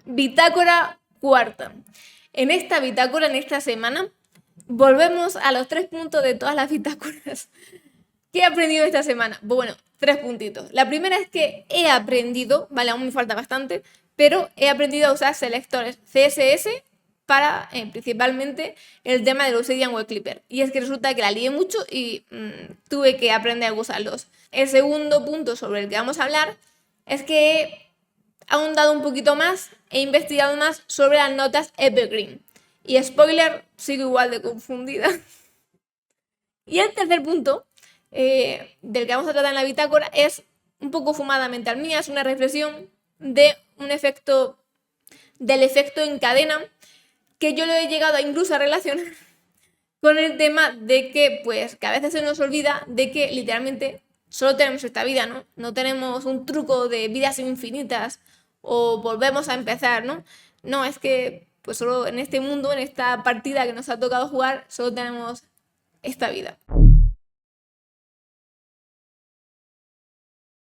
Bitácora cuarta. En esta bitácora, en esta semana, volvemos a los 3 puntos de todas las bitácoras. ¿Qué he aprendido esta semana? Bueno, 3 puntitos. La primera es que he aprendido, vale, aún me falta bastante, pero he aprendido a usar selectores CSS para principalmente el tema del Obsidian Web Clipper. Y es que resulta que la lié mucho y tuve que aprender a usarlos. El segundo punto sobre el que vamos a hablar es que he ahondado un poquito más, he investigado más sobre las notas Evergreen. Y spoiler, sigo igual de confundida. Y el tercer punto del que vamos a tratar en la bitácora es un poco fumada mental mía, es una reflexión de del efecto en cadena, que yo lo he llegado incluso a relacionar con el tema de que a veces se nos olvida de que literalmente solo tenemos esta vida, ¿no? No tenemos un truco de vidas infinitas o volvemos a empezar, ¿no? No, es que pues solo en este mundo, en esta partida que nos ha tocado jugar, solo tenemos esta vida.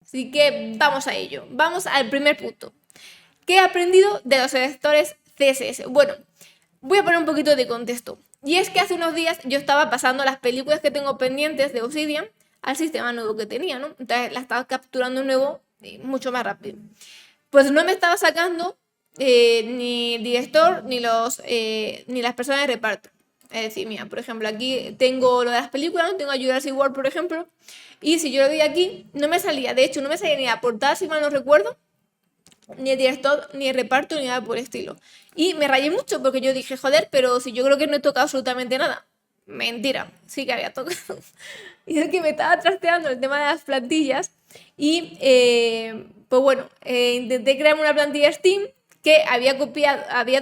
Así que vamos a ello. Vamos al primer punto. ¿Qué he aprendido de los selectores CSS? Bueno, voy a poner un poquito de contexto. Y es que hace unos días yo estaba pasando las películas que tengo pendientes de Obsidian al sistema nuevo que tenía, ¿no? Entonces las estaba capturando nuevo mucho más rápido. Pues no me estaba sacando ni el director ni las personas de reparto. Es decir, mira, por ejemplo, aquí tengo lo de las películas, ¿no? Tengo a Jurassic World, por ejemplo, y si yo lo doy aquí, no me salía, de hecho, no me salía ni la portada, si mal no recuerdo, ni el director, ni el reparto, ni nada por el estilo. Y me rayé mucho porque yo dije, joder, pero si yo creo que no he tocado absolutamente nada. Mentira, sí que había tocado. Y es que me estaba trasteando el tema de las plantillas y, pues bueno, intenté crearme una plantilla Steam que había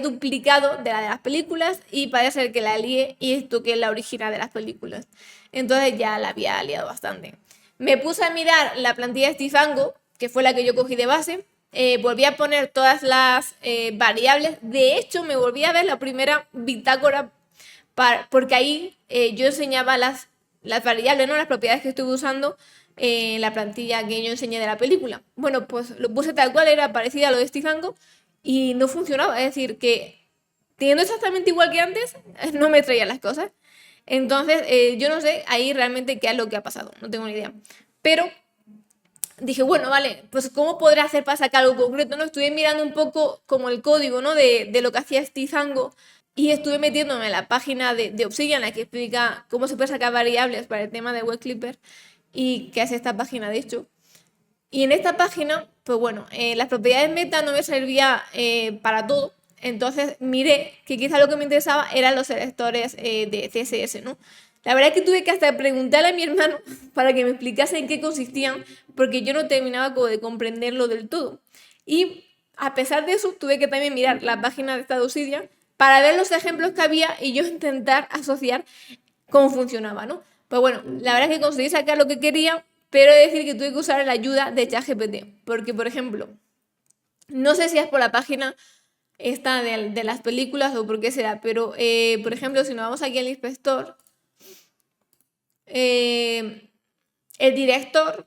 duplicado de la de las películas y parece ser que la lié y toqué la original de las películas. Entonces ya la había liado bastante. Me puse a mirar la plantilla Stifango, que fue la que yo cogí de base. Volví a poner todas las variables. De hecho, me volví a ver la primera bitácora porque ahí yo enseñaba las variables, ¿no? Las propiedades que estuve usando en la plantilla que yo enseñé de la película. Bueno, pues lo puse tal cual, era parecida a lo de Stifango y no funcionaba. Es decir, que teniendo exactamente igual que antes, no me traía las cosas. Entonces, yo no sé ahí realmente qué es lo que ha pasado, no tengo ni idea. Pero dije, bueno, vale, pues ¿cómo podré hacer para sacar algo concreto? ¿No? Estuve mirando un poco como el código, ¿no? de lo que hacía Stifango y estuve metiéndome en la página de Obsidian, la que explica cómo se puede sacar variables para el tema de Web Clipper y que hace esta página, de hecho. Y en esta página, pues bueno, las propiedades meta no me servía para todo. Entonces miré que quizá lo que me interesaba eran los selectores de CSS, ¿no? La verdad es que tuve que hasta preguntarle a mi hermano para que me explicase en qué consistían, porque yo no terminaba como de comprenderlo del todo. Y a pesar de eso, tuve que también mirar la página de esta Obsidian para ver los ejemplos que había y yo intentar asociar cómo funcionaba, ¿no? Pues bueno, la verdad es que conseguí sacar lo que quería, pero he de decir que tuve que usar la ayuda de ChatGPT, porque por ejemplo, no sé si es por la página esta de las películas o por qué será, pero por ejemplo, si nos vamos aquí al inspector, el director,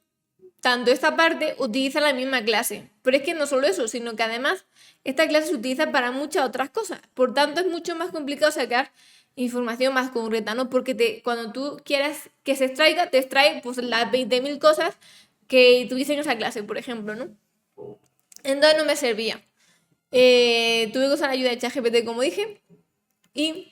tanto esta parte, utiliza la misma clase. Pero es que no solo eso, sino que además esta clase se utiliza para muchas otras cosas. Por tanto, es mucho más complicado sacar información más concreta, ¿no? Porque cuando tú quieras que se extraiga, te extrae pues las 20.000 cosas que tuviese en esa clase, por ejemplo, ¿no? Entonces no me servía. Tuve que usar la ayuda de ChatGPT, como dije, y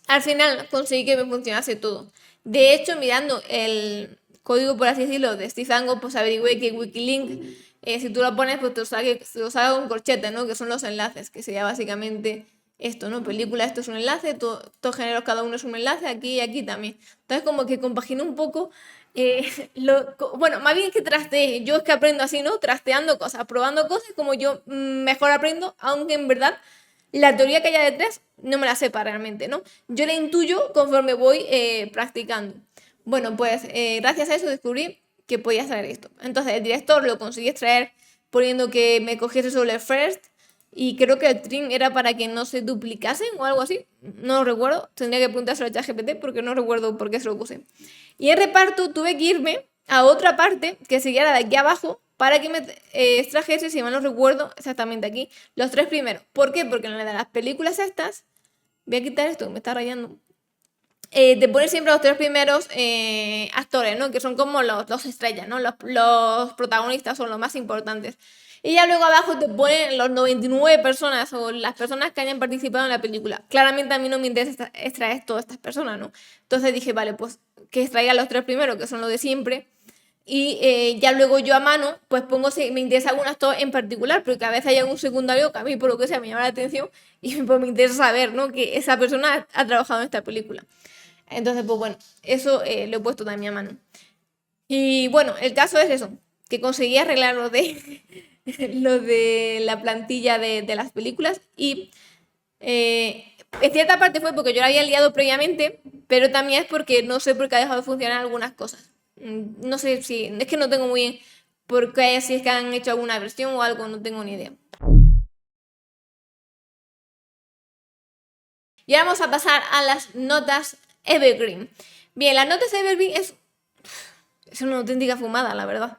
al final conseguí que me funcionase todo. De hecho, mirando el código, por así decirlo, de Stifango, pues averigüé que Wikilink, si tú lo pones, pues te lo saca con corchete, ¿no? Que son los enlaces, que sería básicamente esto, ¿no? Película, esto es un enlace, todos géneros, cada uno es un enlace, aquí y aquí también. Entonces, como que compaginé un poco, bueno, más bien que trasteé, yo es que aprendo así, ¿no? Trasteando cosas, probando cosas, como yo mejor aprendo, aunque en verdad la teoría que hay detrás no me la sepa realmente, ¿no? Yo la intuyo conforme voy practicando. Bueno, pues gracias a eso descubrí que podía hacer esto. Entonces el director lo conseguí extraer poniendo que me cogiese sobre el first y creo que el trim era para que no se duplicasen o algo así. No lo recuerdo. Tendría que preguntárselo a ChatGPT porque no recuerdo por qué se lo puse. Y en reparto tuve que irme a otra parte que seguía la de aquí abajo para que me extrajese, si mal no recuerdo, exactamente aquí, los 3 primeros. ¿Por qué? Porque en las películas estas, voy a quitar esto, me está rayando. Te ponen siempre los 3 primeros actores, ¿no? Que son como los estrellas, ¿no? Los protagonistas son los más importantes. Y ya luego abajo te ponen los 99 personas o las personas que hayan participado en la película. Claramente a mí no me interesa extraer todas estas personas, ¿no? Entonces dije, vale, pues que extraiga los 3 primeros, que son los de siempre. Y ya luego yo a mano, pues pongo si me interesa algún actor en particular, porque a veces hay algún secundario que a mí por lo que sea me llama la atención y pues me interesa saber, ¿no? Que esa persona ha trabajado en esta película. Entonces, pues bueno, eso lo he puesto también a mano. Y bueno, el caso es eso, que conseguí arreglar lo de, lo de la plantilla de las películas y en cierta parte fue porque yo la había liado previamente, pero también es porque no sé por qué ha dejado de funcionar algunas cosas. No sé si, es que no tengo muy bien por qué, si es que han hecho alguna versión o algo, no tengo ni idea. Y ahora vamos a pasar a las notas Evergreen. Bien, las notas Evergreen es una auténtica fumada, la verdad.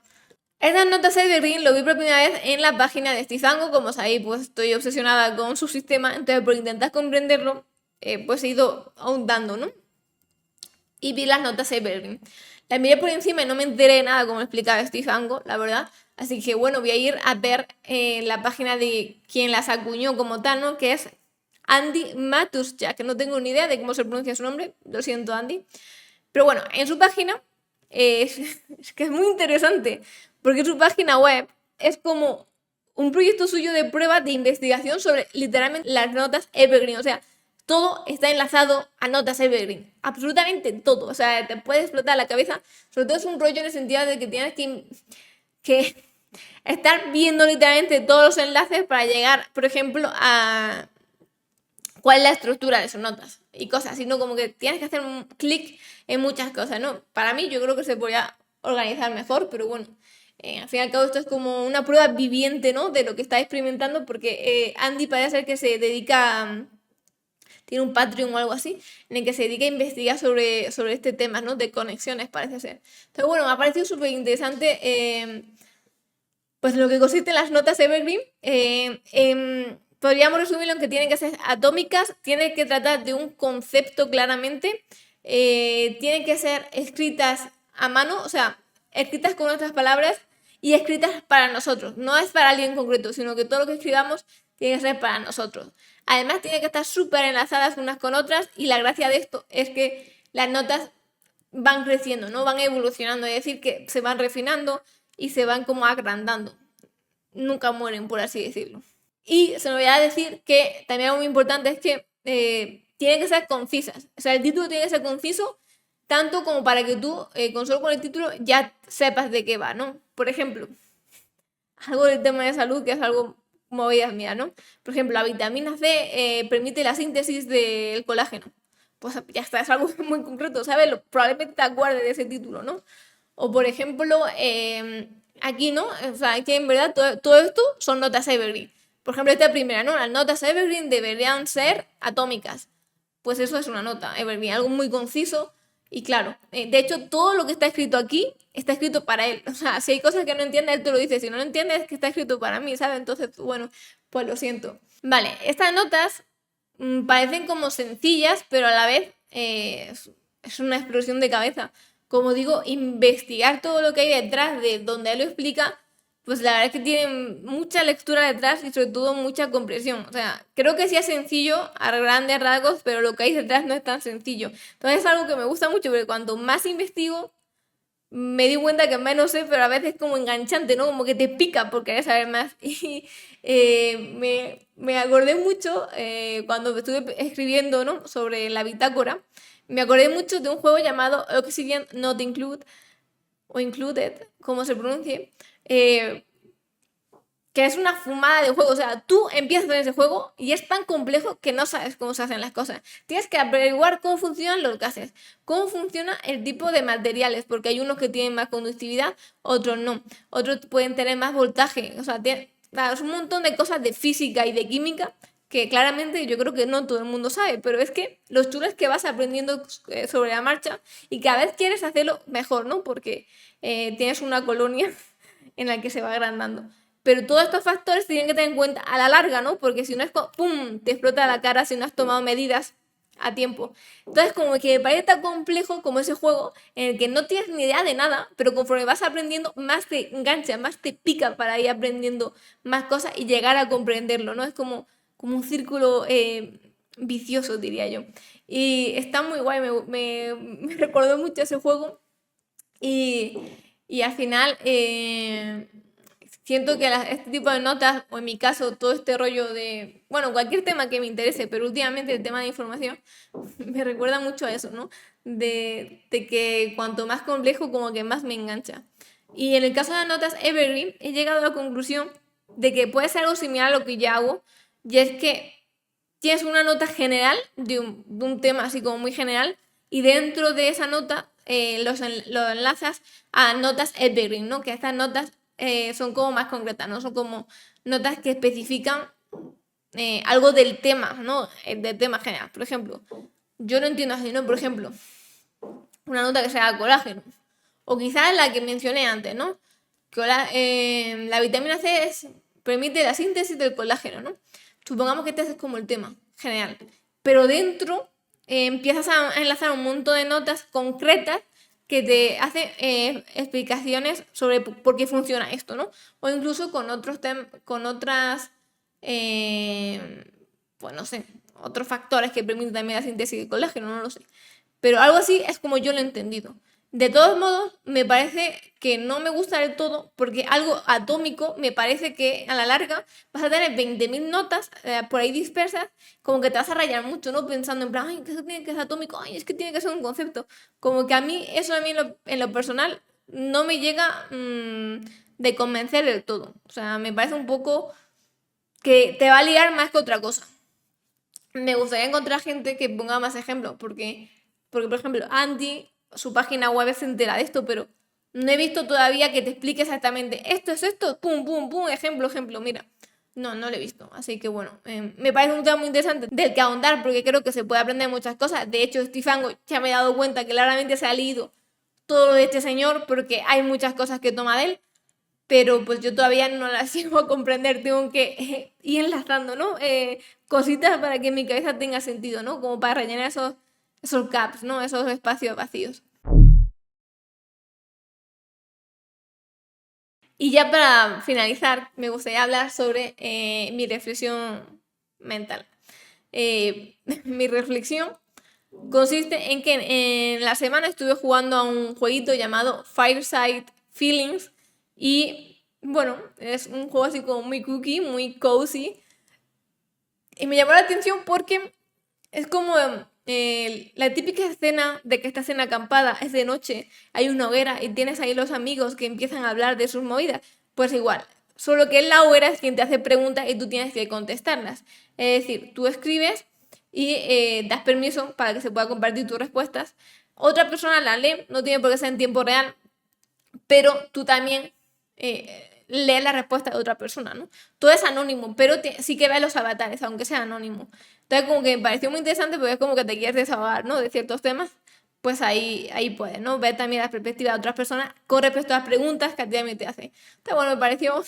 Estas notas Evergreen lo vi por primera vez en la página de Stizango. Como sabéis, pues estoy obsesionada con su sistema, entonces por intentar comprenderlo, pues he ido ahondando, ¿no? Y vi las notas Evergreen. Las miré por encima y no me enteré de nada como explicaba Stizango, la verdad. Así que bueno, voy a ir a ver la página de quien las acuñó como tal, ¿no? Que es Andy Matuszczak, que no tengo ni idea de cómo se pronuncia su nombre, lo siento Andy. Pero bueno, en su página es que es muy interesante, porque su página web es como un proyecto suyo de prueba de investigación sobre literalmente las notas Evergreen. O sea, todo está enlazado a notas Evergreen. Absolutamente todo. O sea, te puede explotar la cabeza. Sobre todo es un rollo en el sentido de que tienes que estar viendo literalmente todos los enlaces para llegar, por ejemplo, a cuál es la estructura de sus notas y cosas, sino como que tienes que hacer un clic en muchas cosas, ¿no? Para mí yo creo que se podría organizar mejor, pero bueno, al fin y al cabo esto es como una prueba viviente, ¿no? De lo que está experimentando, porque Andy parece ser que se dedica, tiene un Patreon o algo así, en el que se dedica a investigar sobre este tema, ¿no? De conexiones, parece ser. Entonces, bueno, me ha parecido súper interesante pues lo que consiste en las notas Evergreen. Podríamos resumirlo en que tienen que ser atómicas, tienen que tratar de un concepto claramente, tienen que ser escritas a mano, o sea, escritas con nuestras palabras y escritas para nosotros. No es para alguien en concreto, sino que todo lo que escribamos tiene que ser para nosotros. Además, tienen que estar súper enlazadas unas con otras y la gracia de esto es que las notas van creciendo, ¿no? Van evolucionando, es decir, que se van refinando y se van como agrandando. Nunca mueren, por así decirlo. Y se me olvidaba a decir que también algo muy importante es que tienen que ser concisas. O sea, el título tiene que ser conciso, tanto como para que tú, con solo con el título, ya sepas de qué va, ¿no? Por ejemplo, algo del tema de salud, que es algo movidas mías, ¿no? Por ejemplo, la vitamina C permite la síntesis del colágeno. Pues ya está, es algo muy concreto, ¿sabes? Probablemente te acuerdes de ese título, ¿no? O por ejemplo, aquí, ¿no? O sea, que en verdad todo esto son notas Evergreen. Por ejemplo, esta primera, ¿no? Las notas Evergreen deberían ser atómicas. Pues eso es una nota Evergreen, algo muy conciso y claro. De hecho, todo lo que está escrito aquí está escrito para él. O sea, si hay cosas que no entiende, él te lo dice. Si no lo entiendes, es que está escrito para mí, ¿sabes? Entonces, bueno, pues lo siento. Vale, estas notas parecen como sencillas, pero a la vez es una explosión de cabeza. Como digo, investigar todo lo que hay detrás de donde él lo explica, pues la verdad es que tiene mucha lectura detrás y sobre todo mucha comprensión. O sea, creo que sí es sencillo a grandes rasgos, pero lo que hay detrás no es tan sencillo. Entonces es algo que me gusta mucho, porque cuanto más investigo, me di cuenta que menos sé, pero a veces es como enganchante, ¿no? Como que te pica por querer saber más. Y me acordé mucho cuando estuve escribiendo, ¿no? Sobre la bitácora. Me acordé mucho de un juego llamado Obsidian Not Include, o Included, como se pronuncie, que es una fumada de juego. O sea, tú empiezas en ese juego y es tan complejo que no sabes cómo se hacen las cosas. Tienes que averiguar cómo funcionan los gases, cómo funciona el tipo de materiales, porque hay unos que tienen más conductividad, otros no. Otros pueden tener más voltaje. O sea, es un montón de cosas de física y de química que claramente yo creo que no todo el mundo sabe, pero es que lo chulo es que vas aprendiendo sobre la marcha y cada vez quieres hacerlo mejor, ¿no? Porque tienes una colonia en el que se va agrandando. Pero todos estos factores tienen que tener en cuenta a la larga, ¿no? Porque si no es como, ¡pum!, te explota la cara si no has tomado medidas a tiempo. Entonces, como que me parece tan complejo como ese juego en el que no tienes ni idea de nada, pero conforme vas aprendiendo, más te engancha, más te pica para ir aprendiendo más cosas y llegar a comprenderlo, ¿no? Es como un círculo vicioso, diría yo. Y está muy guay, me recordó mucho ese juego y al final siento que este tipo de notas, o en mi caso todo este rollo de, bueno, cualquier tema que me interese, pero últimamente el tema de información me recuerda mucho a eso, ¿no? De que cuanto más complejo, como que más me engancha. Y en el caso de las notas Evergreen, he llegado a la conclusión de que puede ser algo similar a lo que ya hago, y es que tienes una nota general de un tema así como muy general y dentro de esa nota lo enlazas a notas evergreen, ¿no? Que estas notas son como más concretas, ¿no? Son como notas que especifican algo del tema, ¿no? Del tema general. Por ejemplo, yo no entiendo así, ¿no? Por ejemplo, una nota que sea colágeno. O quizás la que mencioné antes, ¿no? Que la vitamina C permite la síntesis del colágeno, ¿no? Supongamos que este es como el tema general. Pero dentro empiezas a enlazar un montón de notas concretas que te hacen explicaciones sobre por qué funciona esto, ¿no? O incluso con con otras, pues no sé, otros factores que permiten también la síntesis de colágeno, no lo sé. Pero algo así es como yo lo he entendido. De todos modos, me parece que no me gusta del todo porque algo atómico me parece que a la larga vas a tener 20.000 notas por ahí dispersas, como que te vas a rayar mucho, ¿no? Pensando en plan, ay, que eso tiene que ser atómico, ay, es que tiene que ser un concepto. Como que a mí, eso a mí en lo personal no me llega de convencer del todo. O sea, me parece un poco que te va a liar más que otra cosa. Me gustaría encontrar gente que ponga más ejemplos, porque por ejemplo, Andy, su página web se entera de esto, pero no he visto todavía que te explique exactamente esto es esto, pum, pum, pum, ejemplo, mira. No, no lo he visto. Así que bueno, me parece un tema muy interesante del que ahondar porque creo que se puede aprender muchas cosas. De hecho, Stifango ya me he dado cuenta que claramente se ha leído todo lo de este señor porque hay muchas cosas que toma de él, pero pues yo todavía no las llego a comprender, tengo que ir enlazando, ¿no? Cositas para que mi cabeza tenga sentido, ¿no? Como para rellenar esos gaps, ¿no? Esos espacios vacíos. Y ya para finalizar, me gustaría hablar sobre mi reflexión mental. Mi reflexión consiste en que en la semana estuve jugando a un jueguito llamado Fireside Feelings y bueno, es un juego así como muy cookie, muy cozy. Y me llamó la atención porque es como la típica escena de que estás en acampada, es de noche, hay una hoguera y tienes ahí los amigos que empiezan a hablar de sus movidas. Pues igual, solo que la hoguera es quien te hace preguntas y tú tienes que contestarlas. Es decir, tú escribes y das permiso para que se pueda compartir tus respuestas. Otra persona la lee, no tiene por qué ser en tiempo real, pero tú también lees la respuesta de otra persona, ¿no? Todo es anónimo, pero sí que ves los avatares, aunque sea anónimo. Entonces, como que me pareció muy interesante porque es como que te quieres desahogar, ¿no? De ciertos temas, pues ahí puedes, ¿no? Ver también la perspectiva de otras personas con respecto a las preguntas que a ti también te hacen. Entonces, bueno, me pareció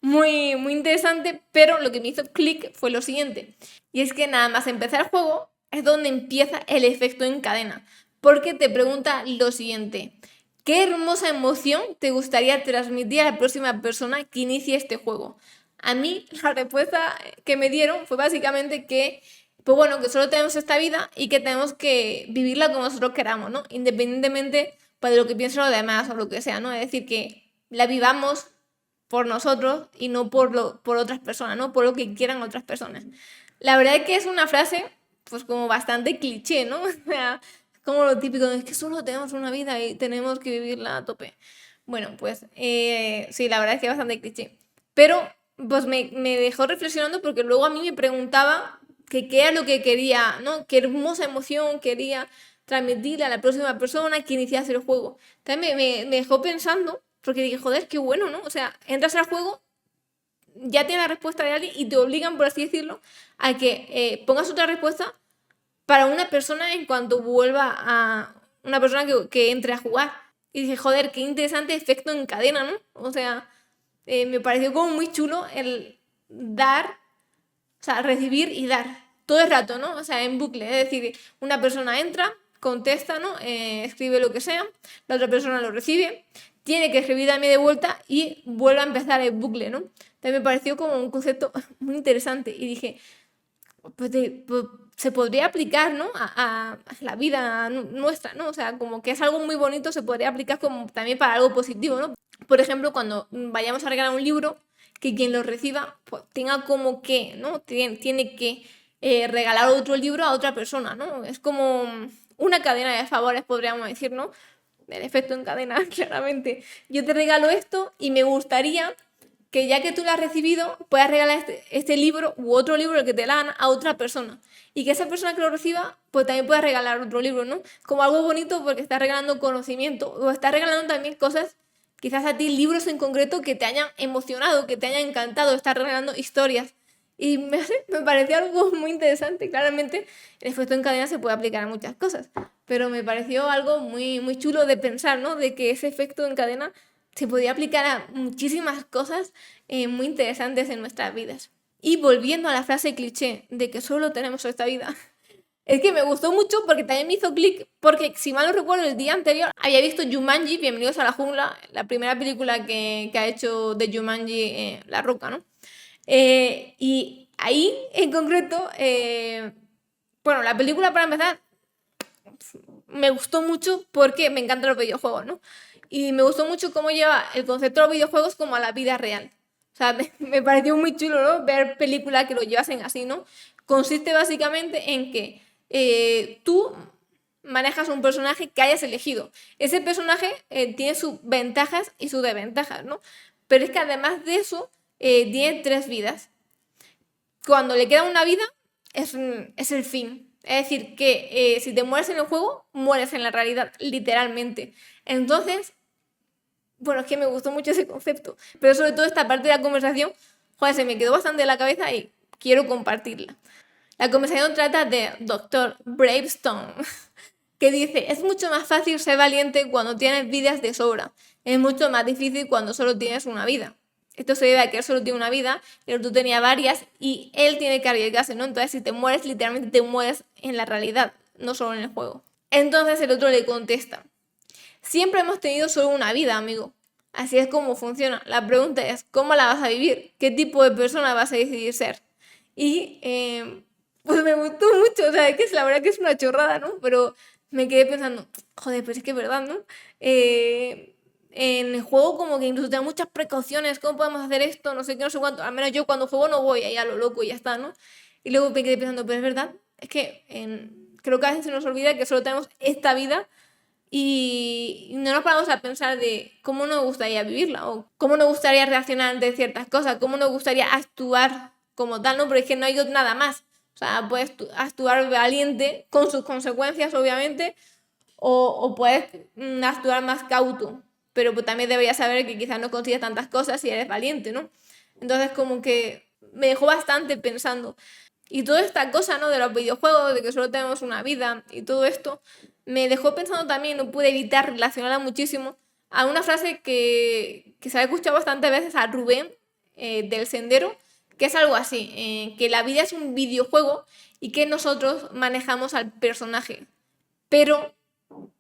muy interesante, pero lo que me hizo clic fue lo siguiente. Y es que nada más empezar el juego es donde empieza el efecto en cadena. Porque te pregunta lo siguiente. ¿Qué hermosa emoción te gustaría transmitir a la próxima persona que inicie este juego? A mí la respuesta que me dieron fue básicamente que, pues bueno, que solo tenemos esta vida y que tenemos que vivirla como nosotros queramos, ¿no? Independientemente pues, de lo que piensen los demás o lo que sea, ¿no? Es decir, que la vivamos por nosotros y no por otras personas, ¿no? Por lo que quieran otras personas. La verdad es que es una frase, pues como bastante cliché, ¿no? O sea, como lo típico, es que solo tenemos una vida y tenemos que vivirla a tope. Bueno, pues sí, la verdad es que es bastante cliché. Pero pues me dejó reflexionando porque luego a mí me preguntaba que qué era lo que quería, ¿no? Qué hermosa emoción quería transmitirle a la próxima persona que iniciase el juego. Entonces me dejó pensando, porque dije, joder, qué bueno, ¿no? O sea, entras al juego, ya tienes la respuesta de alguien y te obligan, por así decirlo, a que pongas otra respuesta para una persona en cuanto vuelva a una persona que entre a jugar. Y dije, joder, qué interesante efecto en cadena, ¿no? O sea, me pareció como muy chulo el dar, o sea, recibir y dar todo el rato, ¿no? O sea, en bucle. Es decir, una persona entra, contesta, ¿no? Escribe lo que sea, la otra persona lo recibe, tiene que escribir también de vuelta y vuelve a empezar el bucle, ¿no? Entonces me pareció como un concepto muy interesante y dije, pues, pues, se podría aplicar, ¿no? A la vida nuestra, ¿no? O sea, como que es algo muy bonito, se podría aplicar como también para algo positivo, ¿no? Por ejemplo, cuando vayamos a regalar un libro, que quien lo reciba pues, tenga como que, ¿no? Tiene que regalar otro libro a otra persona, ¿no? Es como una cadena de favores, podríamos decir, ¿no? El efecto en cadena, claramente. Yo te regalo esto y me gustaría que ya que tú lo has recibido, puedas regalar este libro u otro libro, el que te la dan, a otra persona. Y que esa persona que lo reciba, pues también pueda regalar otro libro, ¿no? Como algo bonito porque estás regalando conocimiento o estás regalando también cosas, quizás a ti libros en concreto que te hayan emocionado, que te hayan encantado, estás regalando historias. Y me pareció algo muy interesante. Claramente el efecto en cadena se puede aplicar a muchas cosas, pero me pareció algo muy, muy chulo de pensar, ¿no? De que ese efecto en cadena se podía aplicar a muchísimas cosas muy interesantes en nuestras vidas. Y volviendo a la frase cliché de que solo tenemos esta vida, es que me gustó mucho porque también me hizo clic, porque si mal no recuerdo, el día anterior había visto Jumanji, Bienvenidos a la Jungla, la primera película que ha hecho de Jumanji La Roca, ¿no? Y ahí, en concreto, bueno, la película para empezar me gustó mucho porque me encantan los videojuegos, ¿no? Y me gustó mucho cómo lleva el concepto de los videojuegos como a la vida real. O sea, me pareció muy chulo, ¿no? Ver películas que lo llevasen así, ¿no? Consiste básicamente en que tú manejas un personaje que hayas elegido. Ese personaje tiene sus ventajas y sus desventajas, ¿no? Pero es que además de eso, tiene 3 vidas. Cuando le queda una vida, es el fin. Es decir, que si te mueres en el juego, mueres en la realidad, literalmente. Entonces, bueno, es que me gustó mucho ese concepto, pero sobre todo esta parte de la conversación, joder, se me quedó bastante en la cabeza y quiero compartirla. La conversación trata de Dr. Bravestone, que dice, es mucho más fácil ser valiente cuando tienes vidas de sobra, es mucho más difícil cuando solo tienes una vida. Esto se debe a que él solo tiene una vida, pero tú tenías varias y él tiene que arriesgarse, ¿no? Entonces si te mueres, literalmente te mueres en la realidad, no solo en el juego. Entonces el otro le contesta, siempre hemos tenido solo una vida, amigo. Así es como funciona. La pregunta es, ¿cómo la vas a vivir? ¿Qué tipo de persona vas a decidir ser? Y pues me gustó mucho, o sea, es que la verdad que es una chorrada, ¿no? Pero me quedé pensando, joder, pues es que es verdad, ¿no? En el juego como que incluso tengo muchas precauciones, ¿cómo podemos hacer esto? No sé qué, no sé cuánto. Al menos yo cuando juego no voy ahí a lo loco y ya está, ¿no? Y luego me quedé pensando, pero es verdad, es que creo que a veces se nos olvida que solo tenemos esta vida y no nos paramos a pensar de cómo nos gustaría vivirla o cómo nos gustaría reaccionar ante ciertas cosas, cómo nos gustaría actuar como tal, ¿no? Porque es que no hay nada más. O sea, puedes actuar valiente con sus consecuencias, obviamente, o puedes actuar más cauto, pero pues también deberías saber que quizás no consigues tantas cosas si eres valiente, ¿no? Entonces como que me dejó bastante pensando. Y toda esta cosa, ¿no? De los videojuegos, de que solo tenemos una vida y todo esto, me dejó pensando también, no pude evitar relacionarla muchísimo a una frase que se ha escuchado bastantes veces a Rubén del Sendero, que es algo así, que la vida es un videojuego y que nosotros manejamos al personaje, pero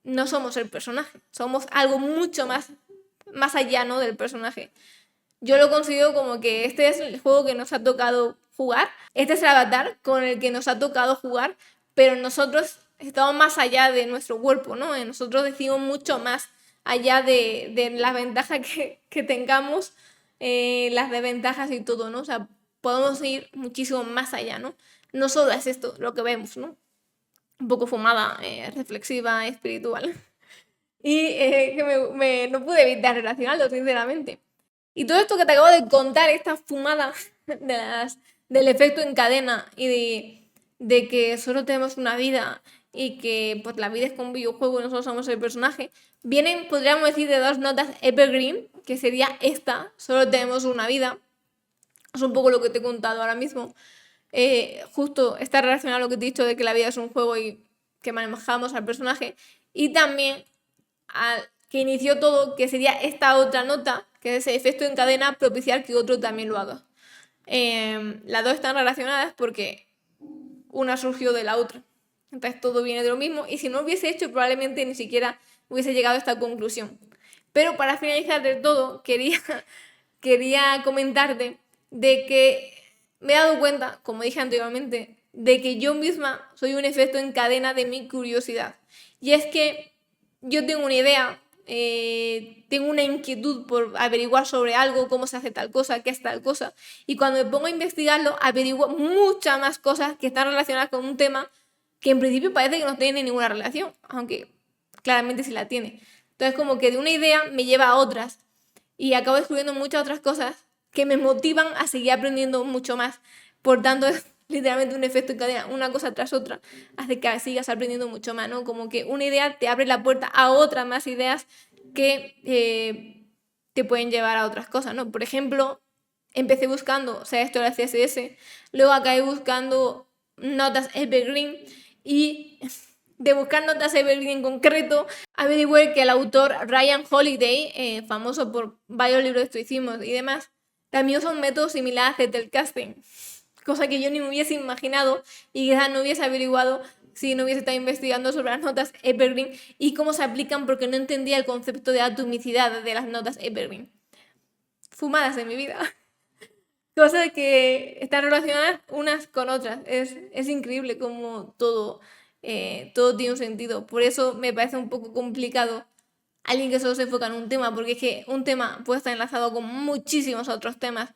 no somos el personaje, somos algo mucho más allá, ¿no? Del personaje. Yo lo considero como que este es el juego que nos ha tocado jugar, este es el avatar con el que nos ha tocado jugar, pero nosotros estamos más allá de nuestro cuerpo, ¿no? Nosotros decimos mucho más allá de las ventajas que tengamos, las desventajas y todo, ¿no? O sea, podemos ir muchísimo más allá, ¿no? No solo es esto lo que vemos, ¿no? Un poco fumada, reflexiva, espiritual. Y que no pude evitar relacionarlo, sinceramente. Y todo esto que te acabo de contar, esta fumada del efecto en cadena y de que solo tenemos una vida y que pues la vida es como un videojuego y nosotros somos el personaje, vienen, podríamos decir, de 2 notas evergreen, que sería esta, solo tenemos una vida. Es un poco lo que te he contado ahora mismo. Justo está relacionado a lo que te he dicho de que la vida es un juego y que manejamos al personaje. Y también que inició todo, que sería esta otra nota, que es ese efecto en cadena, propiciar que otro también lo haga. Las dos están relacionadas porque una surgió de la otra. Entonces todo viene de lo mismo y si no hubiese hecho probablemente ni siquiera hubiese llegado a esta conclusión. Pero para finalizar del todo quería comentarte de que me he dado cuenta, como dije anteriormente, de que yo misma soy un efecto en cadena de mi curiosidad. Y es que yo tengo una idea, tengo una inquietud por averiguar sobre algo, cómo se hace tal cosa, qué es tal cosa, y cuando me pongo a investigarlo, averiguo muchas más cosas que están relacionadas con un tema que en principio parece que no tiene ninguna relación, aunque claramente sí la tiene. Entonces como que de una idea me lleva a otras y acabo descubriendo muchas otras cosas que me motivan a seguir aprendiendo mucho más. Por tanto, es literalmente un efecto en cadena, una cosa tras otra, hace que sigas aprendiendo mucho más, ¿no? Como que una idea te abre la puerta a otras más ideas que te pueden llevar a otras cosas, ¿no? Por ejemplo, empecé buscando, o sea, esto era CSS, luego acabé buscando notas evergreen y de buscar notas evergreen en concreto, averigüé que el autor Ryan Holiday, famoso por varios libros de estoicismo y demás, también usa un método similar a Zettelkasten, cosa que yo ni me hubiese imaginado y quizás no hubiese averiguado si no hubiese estado investigando sobre las notas evergreen y cómo se aplican porque no entendía el concepto de atomicidad de las notas evergreen. Fumadas de mi vida. Cosas que están relacionadas unas con otras. Es increíble cómo todo tiene un sentido. Por eso me parece un poco complicado alguien que solo se enfoca en un tema, porque es que un tema puede estar enlazado con muchísimos otros temas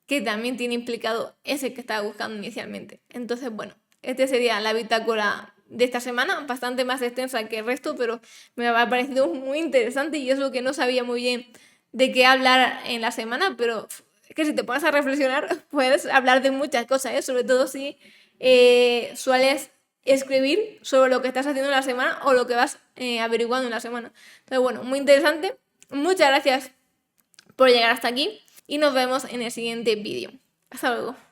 que también tiene implicado ese que estaba buscando inicialmente. Entonces, bueno, este sería la bitácora de esta semana, bastante más extensa que el resto, pero me ha parecido muy interesante y es lo que no sabía muy bien de qué hablar en la semana, pero es que si te pones a reflexionar puedes hablar de muchas cosas, ¿eh? Sobre todo si sueles escribir sobre lo que estás haciendo en la semana o lo que vas averiguando en la semana. Entonces, bueno, muy interesante. Muchas gracias por llegar hasta aquí y nos vemos en el siguiente vídeo. Hasta luego.